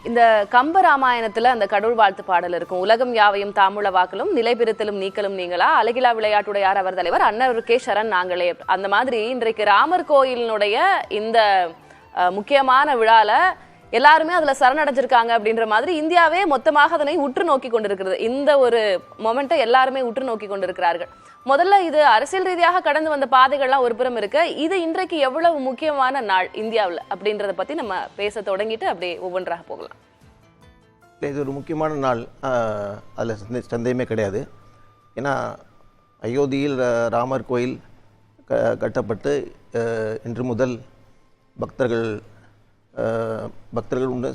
இந்த கம்ப ராமாயணத்துல அந்த கடவுள் வாழ்த்து பாடல் இருக்கும். உலகம் யாவையும் தாமுள வாக்கலும் நிலை பிரித்தலும் நீக்கலும் நீங்களா அழகிலா விளையாட்டுடையார் அவர் தலைவர் அன்னருக்கே சரண் நாங்களே. அந்த மாதிரி இன்றைக்கு ராமர் கோயிலினுடைய இந்த முக்கியமான விழால எல்லாருமே அதுல சரணடைஞ்சிருக்காங்க அப்படின்ற மாதிரி இந்தியாவே மொத்தமாக அதனை உற்று நோக்கி கொண்டிருக்கிறது. இந்த ஒரு மொமெண்ட்டை எல்லாருமே உற்று நோக்கி கொண்டிருக்கிறார்கள். முதல்ல இது அரசியல் ரீதியாக கடந்து வந்த பாதைகள்லாம் ஒரு புறம் இருக்கு. இது இன்றைக்கு எவ்வளவு முக்கியமான நாள் இந்தியாவில் அப்படின்றத பத்தி நம்ம பேச தொடங்கிட்டு அப்படியே ஒவ்வொன்றாக போகலாம். இது ஒரு முக்கியமான நாள், அதில் சந்தேகமே கிடையாது. ஏன்னா அயோத்தியில் ராமர் கோயில் கட்டப்பட்டு இன்று முதல் பக்தர்கள்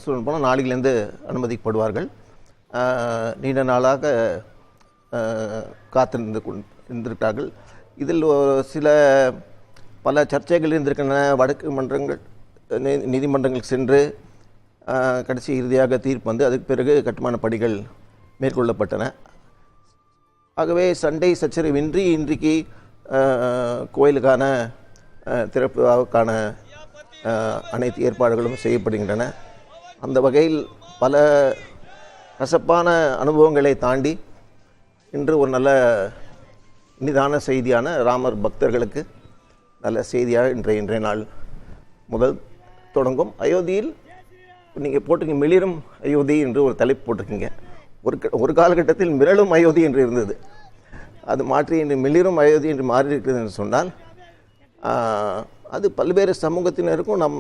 சொல்ல போனால் நாளையிலேருந்து அனுமதிக்கப்படுவார்கள். நீண்ட நாளாக இருந்திருக்கிறார்கள். இதில் சில பல சர்ச்சைகள் இருந்திருக்கின்றன. வடக்கு மன்றங்கள் நீதிமன்றங்கள் சென்று கடைசி இறுதியாக தீர்ப்பு வந்து அதுக்கு பிறகு கட்டுமான பணிகள் மேற்கொள்ளப்பட்டன. ஆகவே சண்டை சச்சரவின்றி இன்றைக்கு கோயிலுக்கான திறப்புக்கான அனைத்து ஏற்பாடுகளும் செய்யப்படுகின்றன. அந்த வகையில் பல கசப்பான அனுபவங்களை தாண்டி இன்று ஒரு நல்ல நிதான செய்தியான ராமர் பக்தர்களுக்கு நல்ல செய்தியாக இன்றைய நாள் முதல் தொடங்கும். அயோத்தியில் நீங்கள் போட்டிருக்கீங்க மிளிரும் அயோத்தி என்று ஒரு தலைப்பு போட்டிருக்கீங்க. ஒரு காலகட்டத்தில் மிரளும் அயோத்தி என்று இருந்தது. அது மாற்றி இன்று மிளிரும் அயோத்தி என்று மாறி இருக்கிறது என்று சொன்னால் அது பல்வேறு சமூகத்தினருக்கும் நம்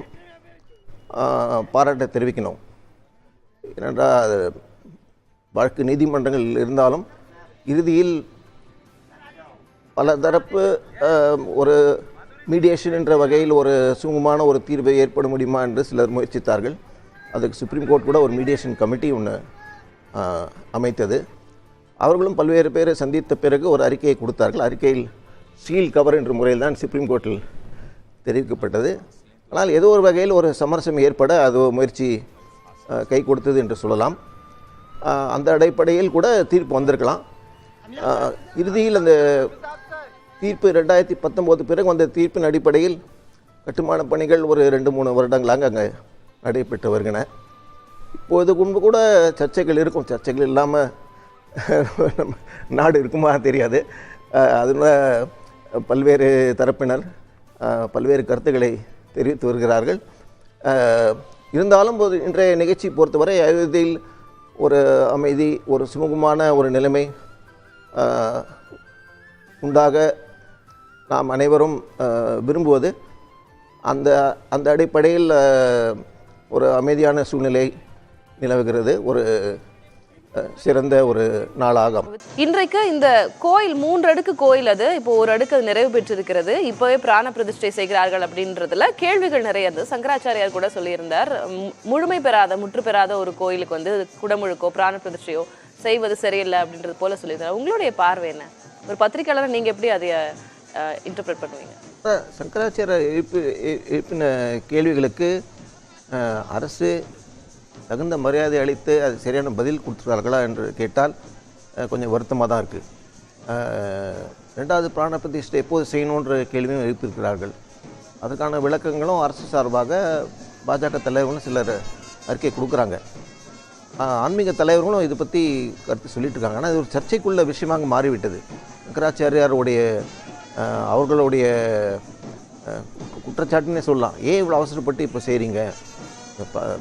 பாராட்ட தெரிவிக்கணும். ஏனென்றால் வழக்கு நீதிமன்றங்கள் இருந்தாலும் இறுதியில் பல தரப்பு ஒரு மீடியேஷன் என்ற வகையில் ஒரு சுமூகமான ஒரு தீர்வை ஏற்பட முடியுமா என்று சிலர் முயற்சித்தார்கள். அதுக்கு சுப்ரீம் கோர்ட் கூட ஒரு மீடியேஷன் கமிட்டி ஒன்று அமைத்தது. அவர்களும் பல்வேறு பேரை சந்தித்த பிறகு ஒரு அறிக்கையை கொடுத்தார்கள். அறிக்கையில் சீல் கவர் என்ற முறையில் தான் சுப்ரீம் கோர்ட்டில் தெரிவிக்கப்பட்டது. ஆனால் ஏதோ ஒரு வகையில் ஒரு சமரசம் ஏற்பட அது முயற்சி கை கொடுத்தது என்று சொல்லலாம். அந்த அடிப்படையில் கூட தீர்ப்பு வந்திருக்கலாம். இறுதியில் அந்த தீர்ப்பு 2019 பிறகு வந்த தீர்ப்பின் அடிப்படையில் கட்டுமான பணிகள் ஒரு 2-3 வருடங்களாக அங்கே நடைபெற்று வருகின்றன. இப்போது முன்பு கூட சர்ச்சைகள் இருக்கும். சர்ச்சைகள் இல்லாமல் நாடு இருக்குமா தெரியாது. அதில் பல்வேறு தரப்பினர் பல்வேறு கருத்துக்களை தெரிவித்து வருகிறார்கள். இருந்தாலும் இன்றைய நிகழ்ச்சி பொறுத்தவரை அயோத்தியில் ஒரு அமைதி, ஒரு சுமூகமான ஒரு நிலைமை உண்டாக நாம் அனைவரும் விரும்புவது. அந்த அடிப்படையில் ஒரு அமைதியான சூழ்நிலை நிலவுகிறது. ஒரு சிறந்த ஒரு நாளாகும். இன்றைக்கு இந்த கோயில் 3 அடுக்கு கோயில், அது இப்போ ஒரு அடுக்கு நிறைவு பெற்றிருக்கிறது. இப்போவே பிராண பிரதிஷ்டை செய்கிறார்கள் அப்படின்றதுல கேள்விகள் நிறைய இருந்து சங்கராச்சாரியார் கூட சொல்லியிருந்தார். முழுமை பெறாத முற்று பெறாத ஒரு கோயிலுக்கு வந்து குடமுழுக்கோ பிராண பிரதிஷ்டையோ செய்வது சரியில்லை அப்படின்றது போல சொல்லியிருந்தார். உங்களுடைய பார்வை என்ன? ஒரு பத்திரிகையாளர் நீங்க எப்படி அதை இன்டர்பிரேட் பண்ணுவீங்க? சங்கராச்சாரியர் எழுப்பின கேள்விகளுக்கு அரசு தகுந்த மரியாதை அளித்து அது சரியான பதில் கொடுத்துருக்கார்களா என்று கேட்டால் கொஞ்சம் வருத்தமாக தான் இருக்குது. 2வது பிராண பிரதிஷ்டை எப்போது செய்யணுன்ற கேள்வியும் எழுப்பியிருக்கிறார்கள். அதுக்கான விளக்கங்களும் அரசு சார்பாக பாஜக தலைவர்களும் சிலர் அறிக்கை கொடுக்குறாங்க. ஆன்மீக தலைவர்களும் இதை பற்றி கருத்து சொல்லிட்டு இருக்காங்க. ஆனால் இது ஒரு சர்ச்சைக்குள்ள விஷயமாக மாறிவிட்டது. சங்கராச்சாரியாருடைய அவர்களுடைய குற்றச்சாட்டுன்னே சொல்லலாம். ஏன் இவ்வளோ அவசரப்பட்டு இப்போ செய்கிறீங்க?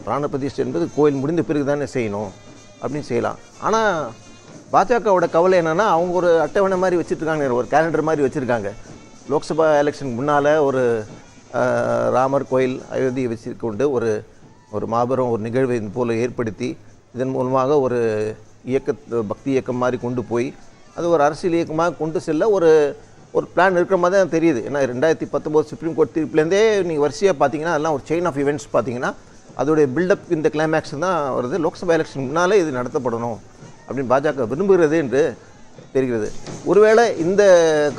பிராண பிரதிஷ்டை என்பது கோயில் முடிந்த பிறகு தானே செய்யணும் அப்படின்னு செய்யலாம். ஆனால் பாஜகவோட கவலை என்னென்னா, அவங்க ஒரு அட்டவணை மாதிரி வச்சுருக்காங்க, ஒரு கேலண்டர் மாதிரி வச்சுருக்காங்க. லோக்சபா எலெக்ஷன் முன்னால் ஒரு ராமர் கோயில் அயோத்தியை வச்சுக்கொண்டு ஒரு மாபெரும் ஒரு நிகழ்வை இது போல் ஏற்படுத்தி இதன் மூலமாக ஒரு பக்தி இயக்கம் மாதிரி கொண்டு போய் அது ஒரு அரசியல் இயக்கமாக கொண்டு செல்ல ஒரு பிளான் இருக்கிற மாதிரி தான் தெரியுது. ஏன்னா 2019 சுப்ரீம் கோர்ட் தீர்ப்புலேருந்தே நீங்கள் வரிசையாக பார்த்தீங்கன்னா அதெல்லாம் ஒரு செயின் ஆஃப் ஈவெண்ட்ஸ் பார்த்தீங்கன்னா அதோடைய பில்டப் இந்த கிளைமேக்ஸ் தான் வருது. லோக்சபா எலெக்ஷன் முன்னாலே இது நடத்தப்படணும் அப்படின்னு பாஜக விரும்புகிறது என்று தெரிகிறது. ஒருவேளை இந்த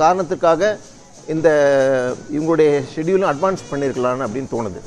காரணத்துக்காக இவங்களுடைய ஷெட்யூலும் அட்வான்ஸ் பண்ணியிருக்கலான்னு அப்படின்னு தோணுது.